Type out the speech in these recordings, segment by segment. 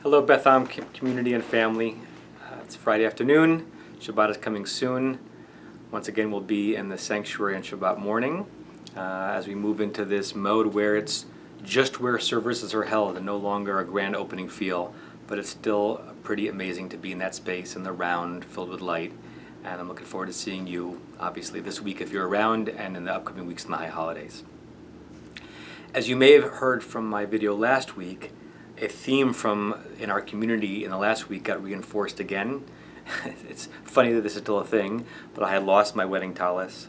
Hello, Beth Am community and family. It's Friday afternoon. Shabbat is coming soon. Once again, we'll be in the sanctuary on Shabbat morning as we move into this mode where it's just where services are held and no longer a grand opening feel, but it's still pretty amazing to be in that space in the round filled with light. And I'm looking forward to seeing you, obviously, this week if you're around and in the upcoming weeks in the high holidays. As you may have heard from my video last week, a theme from in our community in the last week got reinforced again. It's funny that this is still a thing, but I had lost my wedding tallis.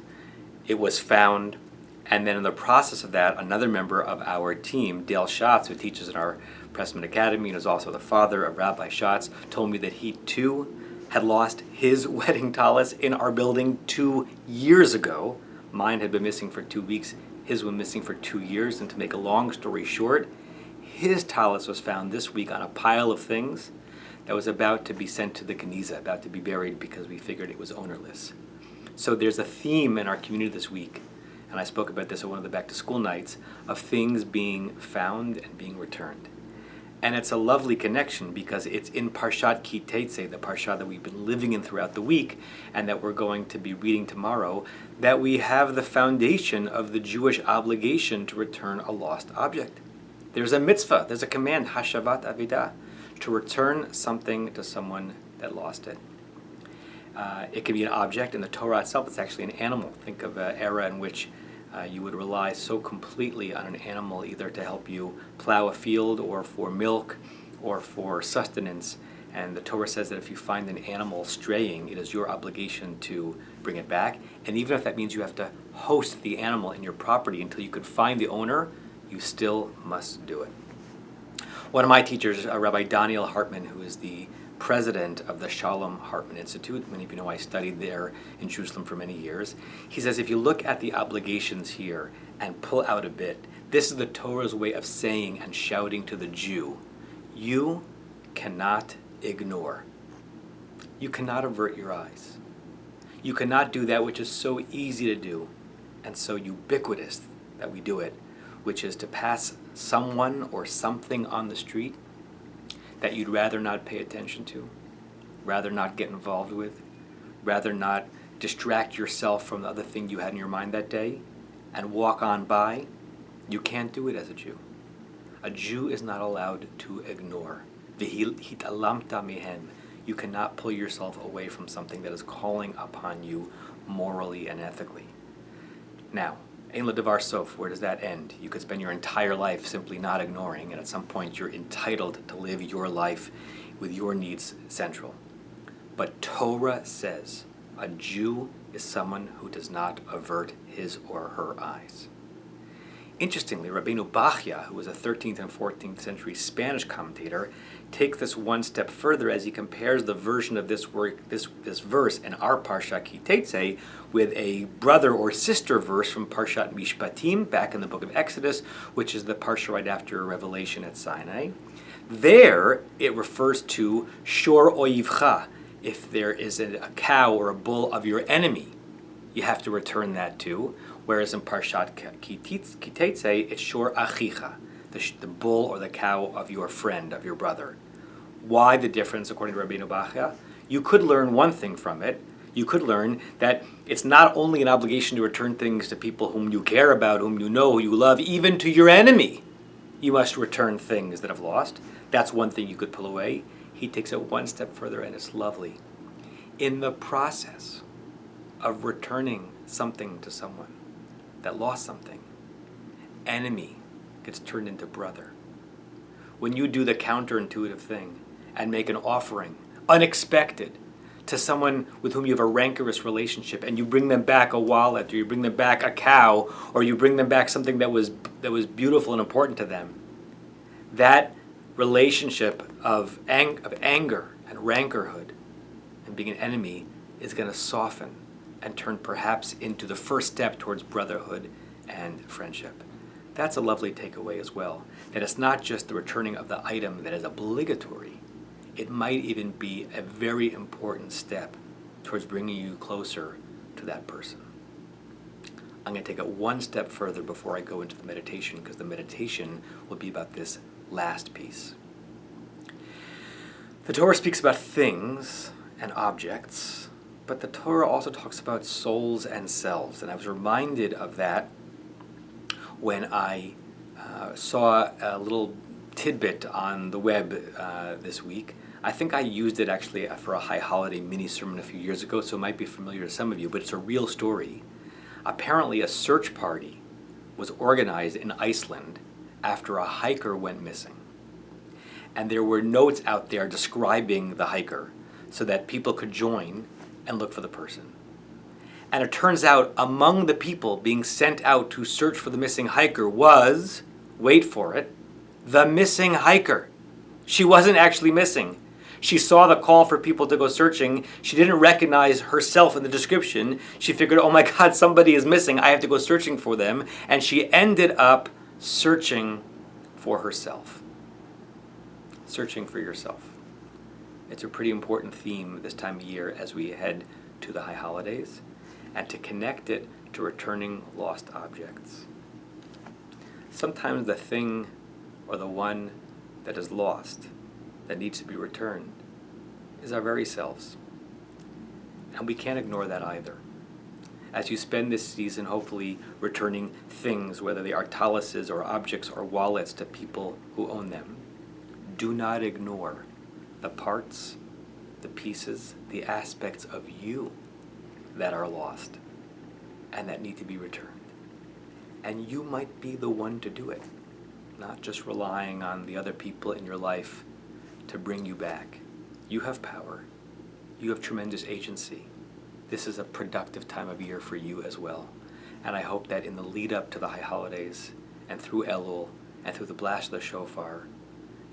It was found, and then in the process of that, another member of our team, Dale Schatz, who teaches in our Pressman Academy and is also the father of Rabbi Schatz, told me that he too had lost his wedding tallis in our building 2 years ago. Mine had been missing for 2 weeks, his was missing for 2 years, and to make a long story short, his tallis was found this week on a pile of things that was about to be sent to the Geniza, about to be buried because we figured it was ownerless. So there's a theme in our community this week, and I spoke about this at one of the back to school nights, of things being found and being returned. And it's a lovely connection because it's in Parshat Ki Tetzei, the parsha that we've been living in throughout the week and that we're going to be reading tomorrow, that we have the foundation of the Jewish obligation to return a lost object. There's a mitzvah, there's a command, hashavat avidah, to return something to someone that lost it. It can be an object. In the Torah itself, it's actually an animal. Think of an era in which you would rely so completely on an animal either to help you plow a field or for milk or for sustenance. And the Torah says that if you find an animal straying, it is your obligation to bring it back. And even if that means you have to host the animal in your property until you could find the owner, you still must do it. One of my teachers, Rabbi Daniel Hartman, who is the president of the Shalom Hartman Institute, many of you know I studied there in Jerusalem for many years, he says if you look at the obligations here and pull out a bit, this is the Torah's way of saying and shouting to the Jew, you cannot ignore. You cannot avert your eyes. You cannot do that which is so easy to do and so ubiquitous that we do it, which is to pass someone or something on the street that you'd rather not pay attention to, rather not get involved with, rather not distract yourself from the other thing you had in your mind that day, and walk on by. You can't do it as a Jew. A Jew is not allowed to ignore. V'hitalamta mihen. You cannot pull yourself away from something that is calling upon you morally and ethically. Now, Ein L'Davar Sof, where does that end? You could spend your entire life simply not ignoring, and at some point you're entitled to live your life with your needs central. But Torah says a Jew is someone who does not avert his or her eyes. Interestingly, Rabbeinu Bachya, who was a 13th and 14th century Spanish commentator, takes this one step further as he compares the version of this verse in our Parshat Ki Tetzei with a brother or sister verse from Parshat Mishpatim, back in the book of Exodus, which is the parsha right after Revelation at Sinai. There, it refers to shor oyivcha. If there is a cow or a bull of your enemy, you have to return that too. Whereas in Parshat Ki Tetzei, it's shor achicha, the bull or the cow of your friend, of your brother. Why the difference, according to Rabbeinu Bachya? You could learn one thing from it. You could learn that it's not only an obligation to return things to people whom you care about, whom you know, who you love, even to your enemy. You must return things that have lost. That's one thing you could pull away. He takes it one step further, and it's lovely. In the process of returning something to someone that lost something, enemy gets turned into brother. When you do the counterintuitive thing and make an offering, unexpected, to someone with whom you have a rancorous relationship, and you bring them back a wallet, or you bring them back a cow, or you bring them back something that was beautiful and important to them, that relationship of anger and rancorhood and being an enemy is going to soften and turn perhaps into the first step towards brotherhood and friendship. That's a lovely takeaway as well, that it's not just the returning of the item that is obligatory. It might even be a very important step towards bringing you closer to that person. I'm going to take it one step further before I go into the meditation, because the meditation will be about this last piece. The Torah speaks about things and objects, but the Torah also talks about souls and selves. And I was reminded of that when I saw a little tidbit on the web this week. I think I used it actually for a High Holiday mini sermon a few years ago, so it might be familiar to some of you, but it's a real story. Apparently a search party was organized in Iceland after a hiker went missing. And there were notes out there describing the hiker so that people could join and look for the person. And it turns out among the people being sent out to search for the missing hiker was, wait for it, the missing hiker. She wasn't actually missing. She saw the call for people to go searching. She didn't recognize herself in the description. She figured, oh my God, somebody is missing. I have to go searching for them. And she ended up searching for herself. Searching for yourself. It's a pretty important theme this time of year as we head to the high holidays, and to connect it to returning lost objects. Sometimes the thing or the one that is lost, that needs to be returned, is our very selves. And we can't ignore that either. As you spend this season hopefully returning things, whether they are taluses or objects or wallets, to people who own them, do not ignore the parts, the pieces, the aspects of you that are lost and that need to be returned. And you might be the one to do it, not just relying on the other people in your life to bring you back. You have power. You have tremendous agency. This is a productive time of year for you as well. And I hope that in the lead up to the high holidays and through Elul and through the blast of the shofar,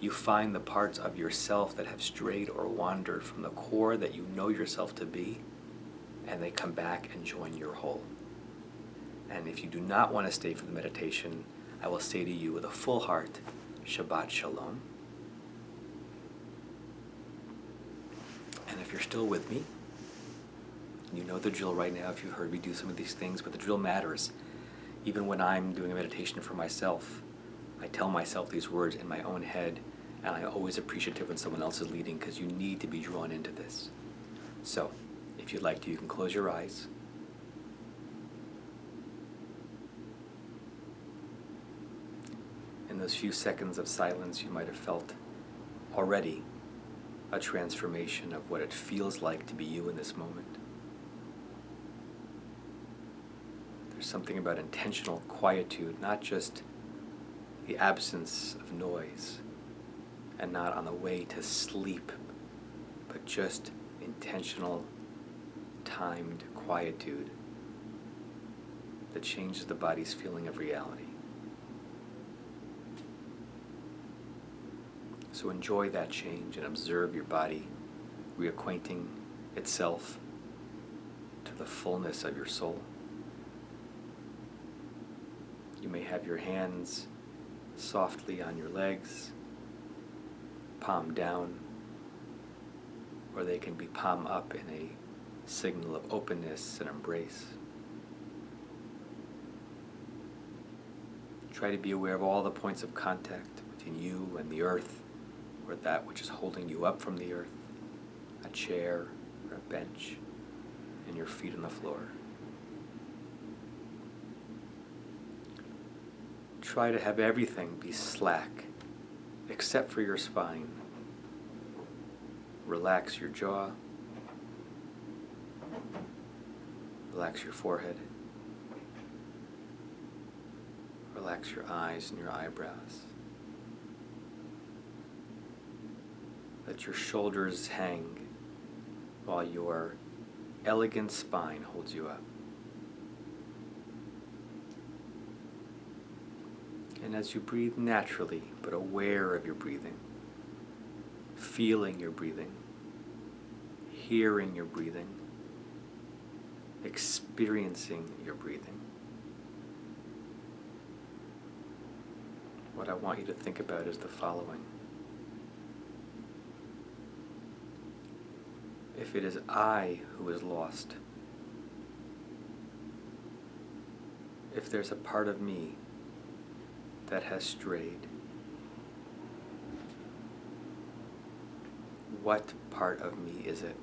you find the parts of yourself that have strayed or wandered from the core that you know yourself to be, and they come back and join your whole. And if you do not want to stay for the meditation, I will say to you with a full heart, Shabbat Shalom. And if you're still with me, you know the drill right now if you've heard me do some of these things, but the drill matters. Even when I'm doing a meditation for myself, I tell myself these words in my own head, and I'm always appreciative when someone else is leading, because you need to be drawn into this. So, if you'd like to, you can close your eyes. In those few seconds of silence, you might have felt already a transformation of what it feels like to be you in this moment. There's something about intentional quietude, not just the absence of noise, and not on the way to sleep, but just intentional, timed quietude that changes the body's feeling of reality. So enjoy that change and observe your body reacquainting itself to the fullness of your soul. You may have your hands softly on your legs, palm down, or they can be palm up in a signal of openness and embrace. Try to be aware of all the points of contact between you and the earth, or that which is holding you up from the earth, a chair or a bench, and your feet on the floor. Try to have everything be slack, except for your spine. Relax your jaw. Relax your forehead. Relax your eyes and your eyebrows. Let your shoulders hang while your elegant spine holds you up. And as you breathe naturally, but aware of your breathing, feeling your breathing, hearing your breathing, experiencing your breathing, what I want you to think about is the following. If it is I who is lost, if there's a part of me that has strayed, What part of me is it?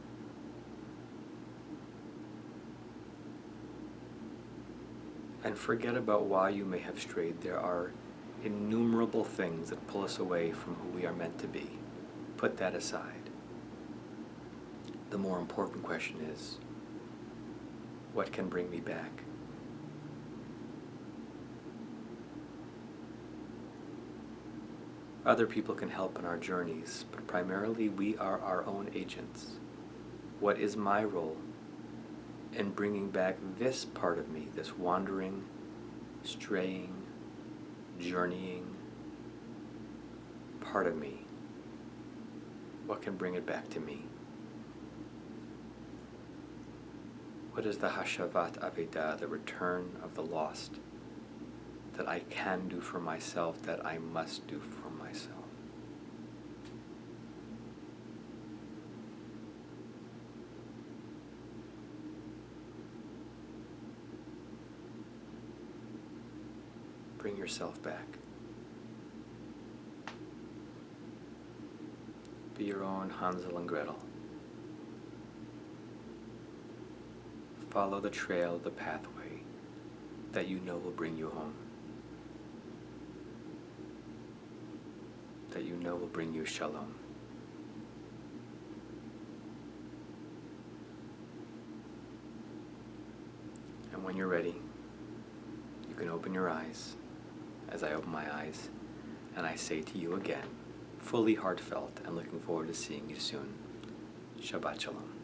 And forget about why you may have strayed. There are innumerable things that pull us away from who we are meant to be. Put that aside. The more important question is, what can bring me back? Other people can help in our journeys, but primarily we are our own agents. What is my role in bringing back this part of me, this wandering, straying, journeying part of me? What can bring it back to me? What is the Hashavat Aveda, the return of the lost, that I can do for myself, that I must do for myself? Bring yourself back. Be your own Hansel and Gretel. Follow the trail, the pathway that you know will bring you home, that you know will bring you shalom. And when you're ready, you can open your eyes as I open my eyes, and I say to you again, fully heartfelt and looking forward to seeing you soon, Shabbat Shalom.